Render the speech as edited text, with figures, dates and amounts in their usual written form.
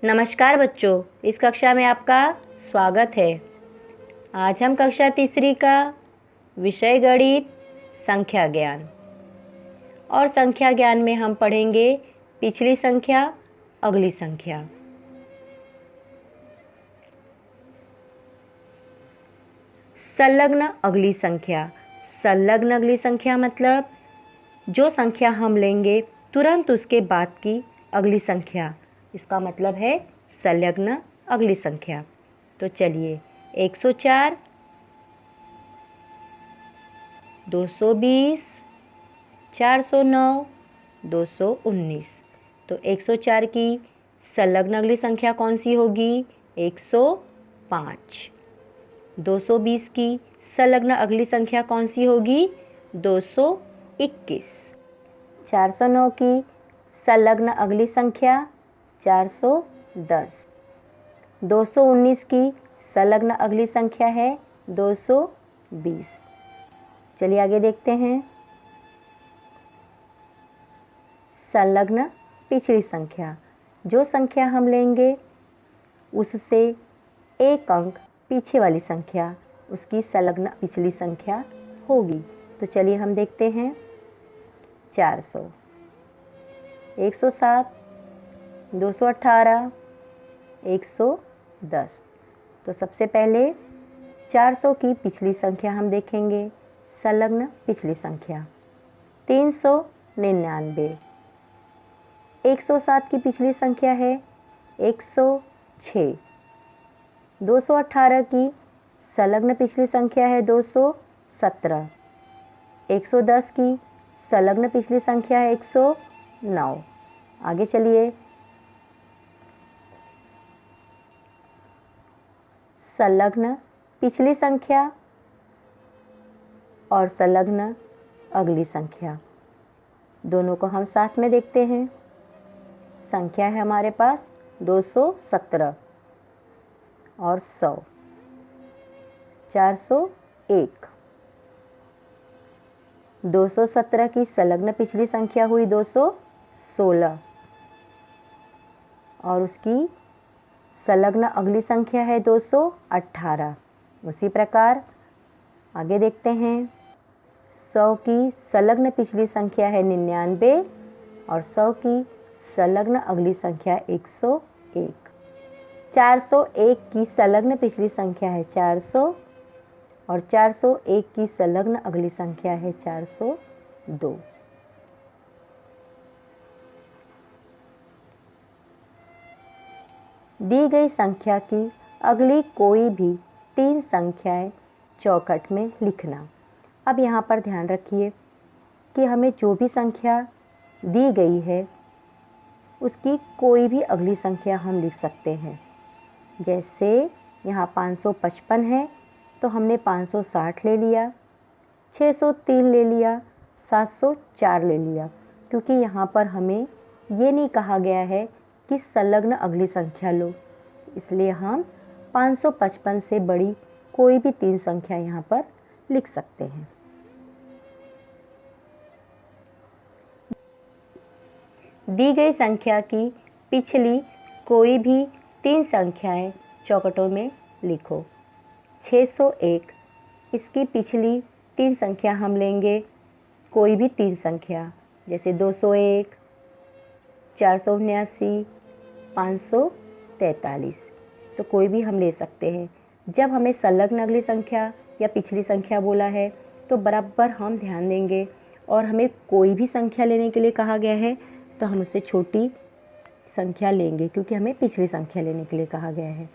नमस्कार बच्चों, इस कक्षा में आपका स्वागत है। आज हम कक्षा तीसरी का विषय गणित संख्या ज्ञान और संख्या ज्ञान में हम पढ़ेंगे पिछली संख्या, अगली संख्या। संलग्न अगली संख्या। संलग्न अगली संख्या मतलब जो संख्या हम लेंगे तुरंत उसके बाद की अगली संख्या, इसका मतलब है संलग्न अगली संख्या। तो चलिए 104, 220, 409, 219। तो 104 की संलग्न अगली संख्या कौन सी होगी? 105। 220 की संलग्न अगली संख्या कौन सी होगी? 221। 409 की संलग्न अगली संख्या 410। 219 की संलग्न अगली संख्या है 220। चलिए आगे देखते हैं। संलग्न पिछली संख्या। जो संख्या हम लेंगे उससे एक अंक पीछे वाली संख्या उसकी संलग्न पिछली संख्या होगी। तो चलिए हम देखते हैं। 400, 107, 218, 110। तो सबसे पहले 400 की पिछली संख्या हम देखेंगे, संलग्न पिछली संख्या 399। 107 की पिछली संख्या है 106। 218 की संलग्न पिछली संख्या है 217। 110 की संलग्न पिछली संख्या है 109। आगे चलिए। संलग्न पिछली संख्या और संलग्न अगली संख्या दोनों को हम साथ में देखते हैं। संख्या है हमारे पास 217 और 100। 401। 217 की संलग्न पिछली संख्या हुई 216 और उसकी संलग्न अगली संख्या है 218। उसी प्रकार आगे देखते हैं। 100 की संलग्न पिछली संख्या है 99 और 100 की संलग्न अगली संख्या 101। 401 की संलग्न पिछली संख्या है 400 और 401 की संलग्न अगली संख्या है 402। दी गई संख्या की अगली कोई भी 3 संख्याएं चौखट में लिखना। अब यहाँ पर ध्यान रखिए कि हमें जो भी संख्या दी गई है उसकी कोई भी अगली संख्या हम लिख सकते हैं। जैसे यहाँ 555 है तो हमने 560 ले लिया, 603 ले लिया, 704 ले लिया, क्योंकि यहाँ पर हमें ये नहीं कहा गया है कि संलग्न अगली संख्या लो, इसलिए हम 555 से बड़ी कोई भी 3 संख्या यहाँ पर लिख सकते हैं। दी गई संख्या की पिछली कोई भी 3 संख्याएं चौखटों में लिखो। 601, इसकी पिछली 3 संख्या हम लेंगे कोई भी 3 संख्या, जैसे 201, 479, 543। तो कोई भी हम ले सकते हैं। जब हमें संलग्न अगली संख्या या पिछली संख्या बोला है तो बराबर हम ध्यान देंगे, और हमें कोई भी संख्या लेने के लिए कहा गया है तो हम उससे छोटी संख्या लेंगे, क्योंकि हमें पिछली संख्या लेने के लिए कहा गया है।